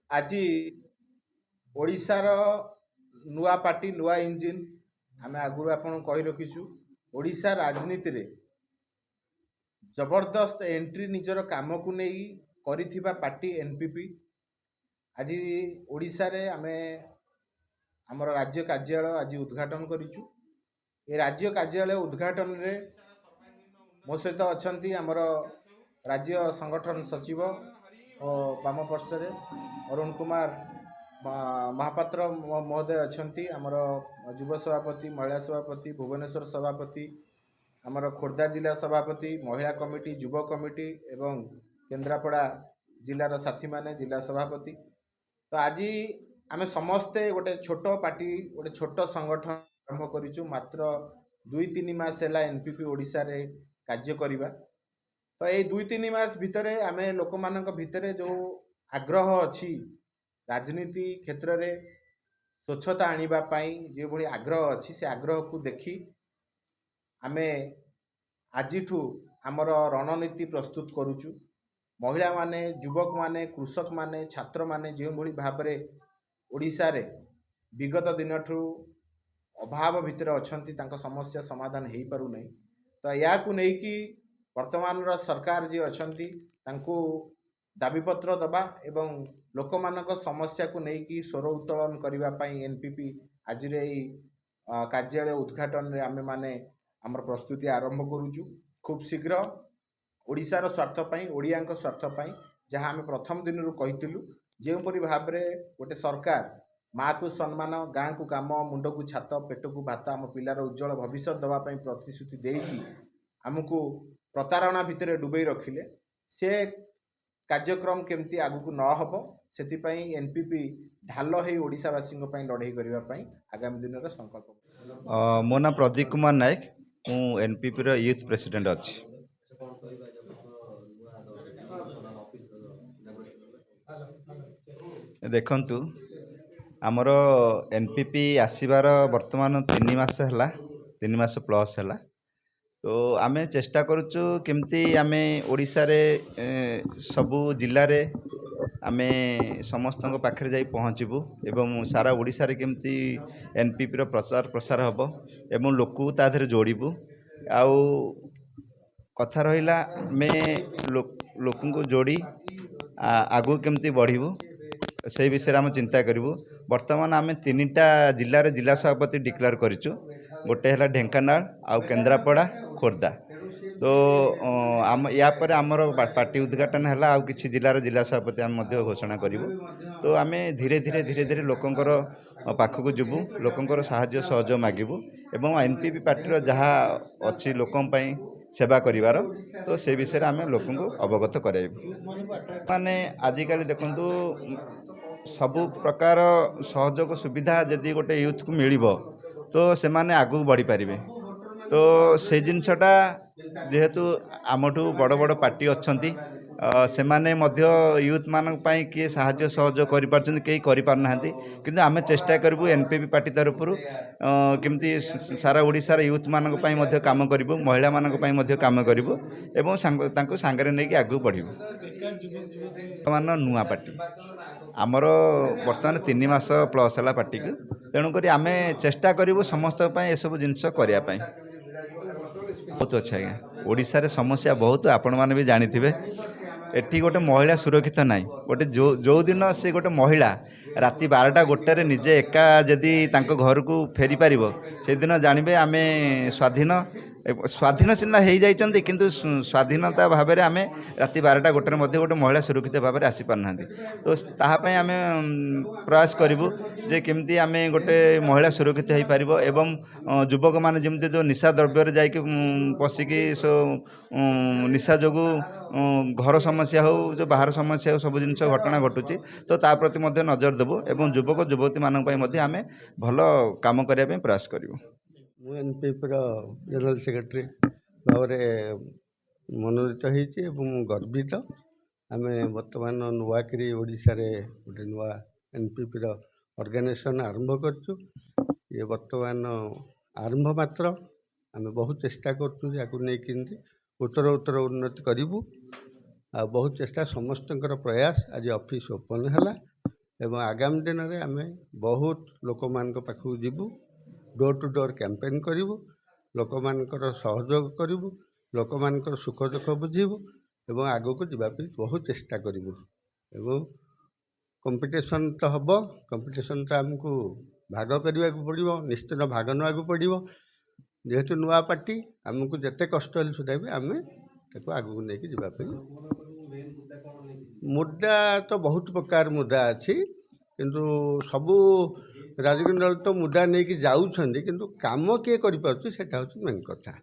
ଆଜି ଓଡ଼ିଶାର ନୂଆ ପାର୍ଟି ନୂଆ ଇଞ୍ଜିନ୍ ଆମେ ଆଗରୁ ଆପଣଙ୍କୁ କହି ରଖିଛୁ। ଓଡ଼ିଶା ରାଜନୀତିରେ ଜବରଦସ୍ତ ଏଣ୍ଟ୍ରି ନିଜର କାମକୁ ନେଇ କରିଥିବା ପାର୍ଟି ଏନପିପି। ଆଜି ଓଡ଼ିଶାରେ ଆମେ ଆମର ରାଜ୍ୟ କାର୍ଯ୍ୟାଳୟ ଆଜି ଉଦ୍ଘାଟନ କରିଛୁ। ଏ ରାଜ୍ୟ କାର୍ଯ୍ୟାଳୟ ଉଦ୍ଘାଟନରେ ମୋ ସହିତ ଅଛନ୍ତି ଆମର ରାଜ୍ୟ ସଂଗଠନ ସଚିବ ଓ ବାମ ପାର୍ଶ୍ୱରେ ଅରୁଣ କୁମାର ମହାପାତ୍ର ମହୋଦୟ ଅଛନ୍ତି, ଆମର ଯୁବ ସଭାପତି, ମହିଳା ସଭାପତି, ଭୁବନେଶ୍ୱର ସଭାପତି, ଆମର ଖୋର୍ଦ୍ଧା ଜିଲ୍ଲା ସଭାପତି, ମହିଳା କମିଟି, ଯୁବ କମିଟି ଏବଂ କେନ୍ଦ୍ରାପଡ଼ା ଜିଲ୍ଲାର ସାଥୀମାନେ ଜିଲ୍ଲା ସଭାପତି। ତ ଆଜି ଆମେ ସମସ୍ତେ ଗୋଟେ ଛୋଟ ପାର୍ଟି, ଗୋଟେ ଛୋଟ ସଂଗଠନ ଆରମ୍ଭ କରିଛୁ। ମାତ୍ର 2-3 ମାସ ହେଲା ଏନପିପି ଓଡ଼ିଶାରେ କାର୍ଯ୍ୟ କରିବା। ତ ଏଇ 2-3 ମାସ ଭିତରେ ଆମେ ଲୋକମାନଙ୍କ ଭିତରେ ଯେଉଁ ଆଗ୍ରହ ଅଛି ରାଜନୀତି କ୍ଷେତ୍ରରେ ସ୍ୱଚ୍ଛତା ଆଣିବା ପାଇଁ ଯେଭଳି ଆଗ୍ରହ ଅଛି, ସେ ଆଗ୍ରହକୁ ଦେଖି ଆମେ ଆଜିଠୁ ଆମର ରଣନୀତି ପ୍ରସ୍ତୁତ କରୁଛୁ। ମହିଳାମାନେ, ଯୁବକମାନେ, କୃଷକମାନେ, ଛାତ୍ରମାନେ ଯେଉଁଭଳି ଭାବରେ ଓଡ଼ିଶାରେ ବିଗତ ଦିନଠୁ ଅଭାବ ଭିତରେ ଅଛନ୍ତି, ତାଙ୍କ ସମସ୍ୟା ସମାଧାନ ହୋଇପାରୁନାହିଁ। ତ ଏହାକୁ ନେଇକି ବର୍ତ୍ତମାନର ସରକାର ଯିଏ ଅଛନ୍ତି ତାଙ୍କୁ ଦାବିପତ୍ର ଦେବା ଏବଂ ଲୋକମାନଙ୍କ ସମସ୍ୟାକୁ ନେଇକି ସ୍ୱର ଉତ୍ତୋଳନ କରିବା ପାଇଁ ଏନପିପି ଆଜିର ଏହି କାର୍ଯ୍ୟାଳୟ ଉଦ୍ଘାଟନରେ ଆମେମାନେ ଆମର ପ୍ରସ୍ତୁତି ଆରମ୍ଭ କରୁଛୁ। ଖୁବ୍ ଶୀଘ୍ର ଓଡ଼ିଶାର ସ୍ୱାର୍ଥ ପାଇଁ, ଓଡ଼ିଆଙ୍କ ସ୍ୱାର୍ଥ ପାଇଁ, ଯାହା ଆମେ ପ୍ରଥମ ଦିନରୁ କହିଥିଲୁ, ଯେଉଁପରି ଭାବରେ ଗୋଟେ ସରକାର ମାଆକୁ ସମ୍ମାନ, ଗାଁକୁ କାମ, ମୁଣ୍ଡକୁ ଛାତ, ପେଟକୁ ଭାତ, ଆମ ପିଲାର ଉଜ୍ଜଳ ଭବିଷ୍ୟତ ଦେବା ପାଇଁ ପ୍ରତିଶ୍ରୁତି ଦେଇକି ଆମକୁ ପ୍ରତାରଣା ଭିତରେ ଡୁବେଇ ରଖିଲେ, ସେ କାର୍ଯ୍ୟକ୍ରମ କେମିତି ଆଗକୁ ନ ହେବ ସେଥିପାଇଁ ଏନପିପି ଢାଲ ହେଇ ଓଡ଼ିଶାବାସୀଙ୍କ ପାଇଁ ଲଢ଼େଇ କରିବା ପାଇଁ ଆଗାମୀ ଦିନରେ ସଂକଳ୍ପ। ମୋ ନାଁ ପ୍ରଦୀପ କୁମାର ନାୟକ, ମୁଁ ଏନପିପିର ୟୁଥ୍ ପ୍ରେସିଡେଣ୍ଟ ଅଛି। ଦେଖନ୍ତୁ, ଆମର ଏନପିପି ଆସିବାର ବର୍ତ୍ତମାନ 3 ମାସ ହେଲା, 3 ମାସ ପ୍ଲସ୍ ହେଲା। ତ ଆମେ ଚେଷ୍ଟା କରୁଛୁ କେମିତି ଆମେ ଓଡ଼ିଶାରେ ସବୁ ଜିଲ୍ଲାରେ ଆମେ ସମସ୍ତଙ୍କ ପାଖରେ ଯାଇ ପହଞ୍ଚିବୁ ଏବଂ ସାରା ଓଡ଼ିଶାରେ କେମିତି ଏନପିପିର ପ୍ରଚାର ପ୍ରସାର ହେବ ଏବଂ ଲୋକକୁ ତା ଦେହରେ ଯୋଡ଼ିବୁ। ଆଉ କଥା ରହିଲା, ଆମେ ଲୋକଙ୍କୁ ଯୋଡ଼ି ଆଗକୁ କେମିତି ବଢ଼ିବୁ ସେଇ ବିଷୟରେ ଆମେ ଚିନ୍ତା କରିବୁ। ବର୍ତ୍ତମାନ ଆମେ 3ଟା ଜିଲ୍ଲାରେ ଜିଲ୍ଲା ସଭାପତି ଡିକ୍ଲେୟାର କରିଛୁ। ଗୋଟେ ହେଲା ଢେଙ୍କାନାଳ, ଆଉ କେନ୍ଦ୍ରାପଡ଼ା, ଖୋର୍ଦ୍ଧା। ତ ୟା ପରେ ଆମର ପାର୍ଟି ଉଦ୍ଘାଟନ ହେଲା, ଆଉ କିଛି ଜିଲ୍ଲାର ଜିଲ୍ଲା ସଭାପତି ଆମେ ମଧ୍ୟ ଘୋଷଣା କରିବୁ। ତ ଆମେ ଧୀରେ ଧୀରେ ଲୋକଙ୍କର ପାଖକୁ ଯିବୁ, ଲୋକଙ୍କର ସାହାଯ୍ୟ ସହଯୋଗ ମାଗିବୁ ଏବଂ ଏନପିପି ପାର୍ଟିର ଯାହା ଅଛି ଲୋକଙ୍କ ପାଇଁ ସେବା କରିବାର, ତ ସେ ବିଷୟରେ ଆମେ ଲୋକଙ୍କୁ ଅବଗତ କରାଇବୁ। ମାନେ ଆଜିକାଲି ଦେଖନ୍ତୁ, ସବୁ ପ୍ରକାର ସହଯୋଗ ସୁବିଧା ଯଦି ଗୋଟେ ୟୁଥକୁ ମିଳିବ ତ ସେମାନେ ଆଗକୁ ବଢ଼ିପାରିବେ। ତ ସେ ଜିନିଷଟା ଯେହେତୁ ଆମଠୁ ବଡ଼ ବଡ଼ ପାର୍ଟି ଅଛନ୍ତି, ସେମାନେ ମଧ୍ୟ ୟୁଥ୍ମାନଙ୍କ ପାଇଁ କିଏ ସାହାଯ୍ୟ ସହଯୋଗ କରିପାରୁଛନ୍ତି, କେହି କରିପାରୁନାହାନ୍ତି। କିନ୍ତୁ ଆମେ ଚେଷ୍ଟା କରିବୁ ଏନପିପି ପାର୍ଟି ତରଫରୁ କେମିତି ସାରା ଓଡ଼ିଶାର ୟୁଥ୍ମାନଙ୍କ ପାଇଁ ମଧ୍ୟ କାମ କରିବୁ, ମହିଳାମାନଙ୍କ ପାଇଁ ମଧ୍ୟ କାମ କରିବୁ ଏବଂ ତାଙ୍କୁ ସାଙ୍ଗରେ ନେଇକି ଆଗକୁ ବଢ଼ିବୁ। ବର୍ତ୍ତମାନ ନୂଆ ପାର୍ଟି ଆମର ବର୍ତ୍ତମାନ 3 ମାସ ପ୍ଲସ୍ ହେଲା ପାର୍ଟିକୁ, ତେଣୁକରି ଆମେ ଚେଷ୍ଟା କରିବୁ ସମସ୍ତଙ୍କ ପାଇଁ ଏସବୁ ଜିନିଷ କରିବା ପାଇଁ। ବହୁତ ଅଛି ଆଜ୍ଞା, ଓଡ଼ିଶାରେ ସମସ୍ୟା ବହୁତ, ଆପଣମାନେ ବି ଜାଣିଥିବେ। ଏଠି ଗୋଟେ ମହିଳା ସୁରକ୍ଷିତ ନାହିଁ। ଗୋଟେ ଯେଉଁଦିନ ସେ ଗୋଟେ ମହିଳା ରାତି 12ଟା-1ଟାରେ ନିଜେ ଏକା ଯଦି ତାଙ୍କ ଘରକୁ ଫେରିପାରିବ, ସେଦିନ ଜାଣିବେ ଆମେ ସ୍ୱାଧୀନ ସିନା ହେଇଯାଇଛନ୍ତି, କିନ୍ତୁ ସ୍ୱାଧୀନତା ଭାବରେ ଆମେ ରାତି 12ଟା-1ଟାରେ ମଧ୍ୟ ଗୋଟେ ମହିଳା ସୁରକ୍ଷିତ ଭାବରେ ଆସିପାରୁନାହାନ୍ତି। ତ ତାହା ପାଇଁ ଆମେ ପ୍ରୟାସ କରିବୁ ଯେ କେମିତି ଆମେ ଗୋଟେ ମହିଳା ସୁରକ୍ଷିତ ହୋଇପାରିବ ଏବଂ ଯୁବକମାନେ ଯେମିତି ଯେଉଁ ନିଶା ଦ୍ରବ୍ୟରେ ଯାଇକି ପଶିକି ନିଶା ଯୋଗୁଁ ଘର ସମସ୍ୟା ହେଉ, ଯେଉଁ ବାହାର ସମସ୍ୟା ହେଉ, ସବୁ ଜିନିଷ ଘଟଣା ଘଟୁଛି, ତ ତା ପ୍ରତି ମଧ୍ୟ ନଜର ଦେବୁ ଏବଂ ଯୁବକ ଯୁବତୀମାନଙ୍କ ପାଇଁ ମଧ୍ୟ ଆମେ ଭଲ କାମ କରିବା ପାଇଁ ପ୍ରୟାସ କରିବୁ। ମୁଁ ଏନପିପିର ଜେନେରାଲ ସେକ୍ରେଟାରୀ ଭାବରେ ମନୋନୀତ ହୋଇଛି ଏବଂ ଗର୍ବିତ। ଆମେ ବର୍ତ୍ତମାନ ନୂଆକରି ଓଡ଼ିଶାରେ ଗୋଟେ ନୂଆ ଏନପିପିର ଅର୍ଗାନାଇଜେସନ୍ ଆରମ୍ଭ କରିଛୁ। ଇଏ ବର୍ତ୍ତମାନ ଆରମ୍ଭ ମାତ୍ର। ଆମେ ବହୁତ ଚେଷ୍ଟା କରୁଛୁ ଯେ ଆକୁ ନେଇକି ଉତ୍ତର ଉନ୍ନତି କରିବୁ। ଆଉ ବହୁତ ଚେଷ୍ଟା, ସମସ୍ତଙ୍କର ପ୍ରୟାସ। ଆଜି ଅଫିସ୍ ଓପନ୍ ହେଲା ଏବଂ ଆଗାମୀ ଦିନରେ ଆମେ ବହୁତ ଲୋକମାନଙ୍କ ପାଖକୁ ଯିବୁ, ଡୋର୍ ଟୁ ଡୋର୍ କ୍ୟାମ୍ପେନ୍ କରିବୁ, ଲୋକମାନଙ୍କର ସହଯୋଗ କରିବୁ, ଲୋକମାନଙ୍କର ସୁଖ ଦୁଃଖ ବୁଝିବୁ ଏବଂ ଆଗକୁ ଯିବା ପାଇଁ ବହୁତ ଚେଷ୍ଟା କରିବୁ। ଏବଂ କମ୍ପିଟିସନ୍ ତ ହେବ, କମ୍ପିଟିସନ୍ ତ ଆମକୁ ଭାଗ କରିବାକୁ ପଡ଼ିବ, ନିଶ୍ଚିତ ଭାଗ ନେବାକୁ ପଡ଼ିବ। ଯେହେତୁ ନୂଆ ପାର୍ଟି, ଆମକୁ ଯେତେ କଷ୍ଟ ହେଲେ ସୁଦ୍ଧା ବି ଆମେ ତାକୁ ଆଗକୁ ନେଇକି ଯିବା ପାଇଁ। ମୁଦ୍ଦା ତ ବହୁତ ପ୍ରକାର ମୁଦ୍ଦା ଅଛି, କିନ୍ତୁ ସବୁ ରାଜନୈତିକ ଦଳ ତ ମୁଦ୍ଦା ନେଇକି ଯାଉଛନ୍ତି, କିନ୍ତୁ କାମ କିଏ କରିପାରୁଛି ସେଇଟା ହେଉଛି ମେନ୍ କଥା।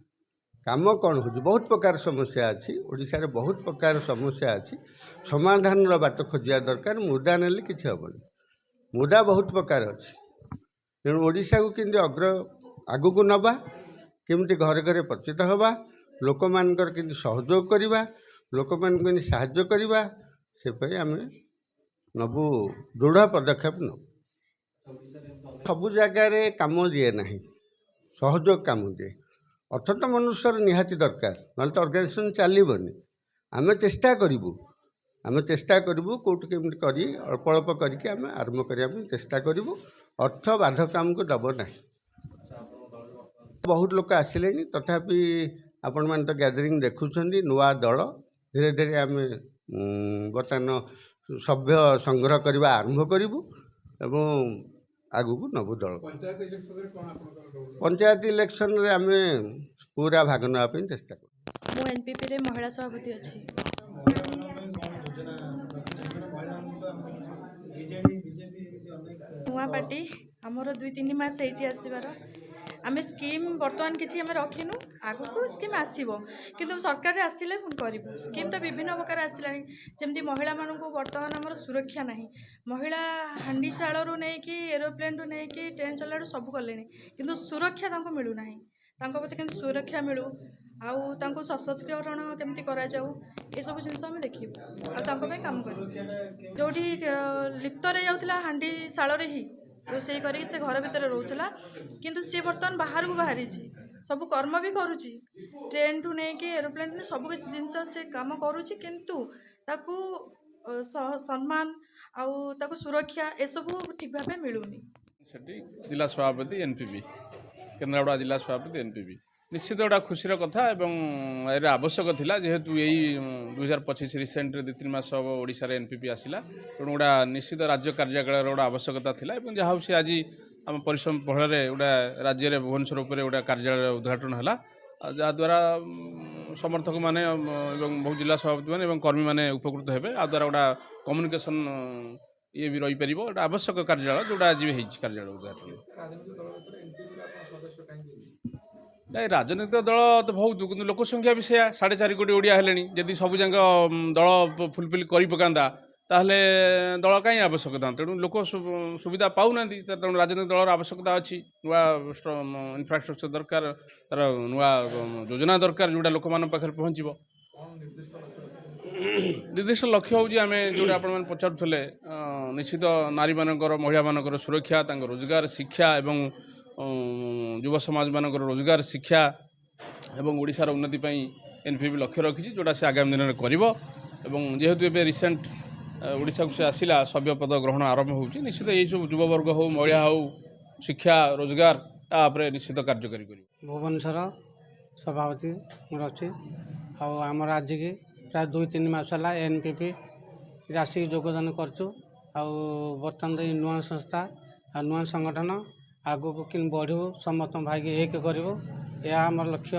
କାମ କ'ଣ ହେଉଛି, ବହୁତ ପ୍ରକାର ସମସ୍ୟା ଅଛି ଓଡ଼ିଶାରେ, ବହୁତ ପ୍ରକାର ସମସ୍ୟା ଅଛି, ସମାଧାନର ବାଟ ଖୋଜିବା ଦରକାର। ମୁଦ୍ଦା ନେଲେ କିଛି ହେବନି, ମୁଦ୍ଦା ବହୁତ ପ୍ରକାର ଅଛି। ତେଣୁ ଓଡ଼ିଶାକୁ କେମିତି ଆଗକୁ ନେବା, କେମିତି ଘରେ ଘରେ ପରିଚିତ ହେବା, ଲୋକମାନଙ୍କର କେମିତି ସହଯୋଗ କରିବା, ଲୋକମାନଙ୍କୁ କେମିତି ସାହାଯ୍ୟ କରିବା, ସେପାଇଁ ଆମେ ନେବୁ, ଦୃଢ଼ ପଦକ୍ଷେପ ନେବୁ। ସବୁ ଜାଗାରେ କାମ ଦିଏ ନାହିଁ, ସହଯୋଗ କାମ ଦିଏ। ଅର୍ଥ ତ ମନୁଷ୍ୟର ନିହାତି ଦରକାର, ନହେଲେ ତ ଅର୍ଗାନାଇଜେସନ୍ ଚାଲିବନି। ଆମେ ଚେଷ୍ଟା କରିବୁ କେଉଁଠି କେମିତି କରି ଅଳ୍ପ ଅଳ୍ପ କରିକି ଆମେ ଆରମ୍ଭ କରିବା ପାଇଁ ଚେଷ୍ଟା କରିବୁ। ଅର୍ଥ ବାଧକ ଆମକୁ ଦେବ ନାହିଁ। ବହୁତ ଲୋକ ଆସିଲେଣି, ତଥାପି ଆପଣମାନେ ତ ଗ୍ୟାଦରିଂ ଦେଖୁଛନ୍ତି। ନୂଆ ଦଳ, ଧୀରେ ଧୀରେ ଆମେ ବର୍ତ୍ତମାନ ସଭ୍ୟ ସଂଗ୍ରହ କରିବା ଆରମ୍ଭ କରିବୁ ଏବଂ ଆଗକୁ ନେବୁ ଦଳ। ପଞ୍ଚାୟତ ଇଲେକ୍ସନରେ ଆମେ ପୁରା ଭାଗ ନେବା ପାଇଁ ଚେଷ୍ଟା କରୁ। ମୁଁ ଏନପିପିରେ ମହିଳା ସଭାପତି ଅଛି। ନୂଆ ପାର୍ଟି ଆମର 2-3 ମାସ ହେଇଛି ଆସିବାର। ଆମେ ସ୍କିମ୍ ବର୍ତ୍ତମାନ କିଛି ଆମେ ରଖିନୁ, ଆଗକୁ ସ୍କିମ୍ ଆସିବ, କିନ୍ତୁ ସରକାରରେ ଆସିଲେ ପୁଣି କରିବୁ। ସ୍କିମ୍ ତ ବିଭିନ୍ନ ପ୍ରକାର ଆସିଲାଣି, ଯେମିତି ମହିଳାମାନଙ୍କୁ ବର୍ତ୍ତମାନ ଆମର ସୁରକ୍ଷା ନାହିଁ। ମହିଳା ହାଣ୍ଡିଶାଳରୁ ନେଇକି ଏରୋପ୍ଲେନ୍ରୁ ନେଇକି ଟ୍ରେନ୍ ଚଲାଠୁ ସବୁ କଲେଣି, କିନ୍ତୁ ସୁରକ୍ଷା ତାଙ୍କୁ ମିଳୁନାହିଁ। ତାଙ୍କ ପ୍ରତି କେମିତି ସୁରକ୍ଷା ମିଳୁ, ଆଉ ତାଙ୍କୁ ସଶକ୍ତିକରଣ କେମିତି କରାଯାଉ, ଏସବୁ ଜିନିଷ ଆମେ ଦେଖିବୁ ଆଉ ତାଙ୍କ ପାଇଁ କାମ କରିବୁ। ଯେଉଁଠି ଲିପ୍ତ ରହିଯାଉଥିଲା ହାଣ୍ଡିଶାଳରେ ହିଁ ରୋଷେଇ କରିକି ସେ ଘର ଭିତରେ ରହୁଥିଲା, କିନ୍ତୁ ସିଏ ବର୍ତ୍ତମାନ ବାହାରକୁ ବାହାରିଛି, ସବୁ କର୍ମ ବି କରୁଛି, ଟ୍ରେନ୍ଠୁ ନେଇକି ଏରୋପ୍ଲେନ୍ ସବୁ କିଛି ଜିନିଷ ସେ କାମ କରୁଛି, କିନ୍ତୁ ତାକୁ ସମ୍ମାନ ଆଉ ତାକୁ ସୁରକ୍ଷା ଏସବୁ ଠିକ୍ ଭାବେ ମିଳୁନି। ସେଠି ଜିଲ୍ଲା ସଭାପତି ଏନପିପି, କେନ୍ଦ୍ରାପଡ଼ା ଜିଲ୍ଲା ସଭାପତି ଏନପିପି, ନିଶ୍ଚିତ ଗୋଟେ ଖୁସିର କଥା ଏବଂ ଏହାର ଆବଶ୍ୟକ ଥିଲା। ଯେହେତୁ ଏଇ 2025 ରିସେଣ୍ଟରେ 2-3 ମାସ ହେବ ଓଡ଼ିଶାରେ ଏନପିପି ଆସିଲା, ତେଣୁ ଗୋଟେ ନିଶ୍ଚିତ ରାଜ୍ୟ କାର୍ଯ୍ୟାଳୟର ଗୋଟେ ଆବଶ୍ୟକତା ଥିଲା ଏବଂ ଯାହା ହେଉଛି ଆଜି ଆମ ପରିଶ୍ରମ ଫଳରେ ଗୋଟେ ରାଜ୍ୟରେ ଭୁବନେଶ୍ୱର ଉପରେ ଗୋଟେ କାର୍ଯ୍ୟାଳୟ ଉଦ୍ଘାଟନ ହେଲା, ଯାହାଦ୍ୱାରା ସମର୍ଥକମାନେ ଏବଂ ବହୁ ଜିଲ୍ଲା ସଭାପତିମାନେ ଏବଂ କର୍ମୀମାନେ ଉପକୃତ ହେବେ। ଯାହାଦ୍ୱାରା ଗୋଟେ କମ୍ୟୁନିକେସନ୍ ଇଏ ବି ରହିପାରିବ। ଗୋଟେ ଆବଶ୍ୟକ କାର୍ଯ୍ୟାଳୟ ଯେଉଁଟା ଆଜି ବି ହେଇଛି କାର୍ଯ୍ୟାଳୟ ଉଦ୍ଘାଟନ। ନାଇଁ, ରାଜନୈତିକ ଦଳ ତ ବହୁତ, କିନ୍ତୁ ଲୋକ ସଂଖ୍ୟା ବି ସେୟା 4.5 କୋଟି ଓଡ଼ିଆ ହେଲେଣି। ଯଦି ସବୁଯାକ ଦଳ ଫୁଲଫିଲ୍ କରି ପକାନ୍ତା ତାହେଲେ ଦଳ କାହିଁ ଆବଶ୍ୟକ ଥାନ୍ତା। ତେଣୁ ଲୋକ ସୁବିଧା ପାଉନାହାନ୍ତି, ତେଣୁ ରାଜନୈତିକ ଦଳର ଆବଶ୍ୟକତା ଅଛି। ନୂଆ ଇନଫ୍ରାଷ୍ଟ୍ରକ୍ଚର ଦରକାର, ତା'ର ନୂଆ ଯୋଜନା ଦରକାର, ଯେଉଁଟା ଲୋକମାନଙ୍କ ପାଖରେ ପହଞ୍ଚିବ। ନିର୍ଦ୍ଦିଷ୍ଟ ଲକ୍ଷ୍ୟ ହେଉଛି ଆମେ ଯେଉଁଟା ଆପଣମାନେ ପଚାରୁଥିଲେ, ନିଶ୍ଚିତ ନାରୀମାନଙ୍କର, ମହିଳାମାନଙ୍କର ସୁରକ୍ଷା, ତାଙ୍କ ରୋଜଗାର, ଶିକ୍ଷା ଏବଂ ଯୁବ ସମାଜମାନଙ୍କର ରୋଜଗାର, ଶିକ୍ଷା ଏବଂ ଓଡ଼ିଶାର ଉନ୍ନତି ପାଇଁ ଏନପିପି ଲକ୍ଷ୍ୟ ରଖିଛି, ଯେଉଁଟା ସେ ଆଗାମୀ ଦିନରେ କରିବ। ଏବଂ ଯେହେତୁ ଏବେ ରିସେଣ୍ଟ ଓଡ଼ିଶାକୁ ସେ ଆସିଲା, ସଭ୍ୟ ପଦ ଗ୍ରହଣ ଆରମ୍ଭ ହେଉଛି, ନିଶ୍ଚିତ ଏଇସବୁ ଯୁବବର୍ଗ ହେଉ, ମହିଳା ହେଉ, ଶିକ୍ଷା, ରୋଜଗାର, ତା ଉପରେ ନିଶ୍ଚିତ କାର୍ଯ୍ୟକାରୀ କରିବ। ଭୁବନେଶ୍ୱର ସଭାପତି ମୋର ଅଛି, ଆଉ ଆମର ଆଜିକି ପ୍ରାୟ 2-3 ମାସ ହେଲା ଏନପିପି ଆସିକି ଯୋଗଦାନ କରୁଛୁ। ଆଉ ବର୍ତ୍ତମାନ ଏଇ ନୂଆ ସଂସ୍ଥା ଆଉ ନୂଆ ସଂଗଠନ ଆଗକୁ କେମିତି ବଢ଼ିବୁ, ସମସ୍ତଙ୍କ ଭାଇକି ଏକ କରିବୁ, ଏହା ଆମର ଲକ୍ଷ୍ୟ।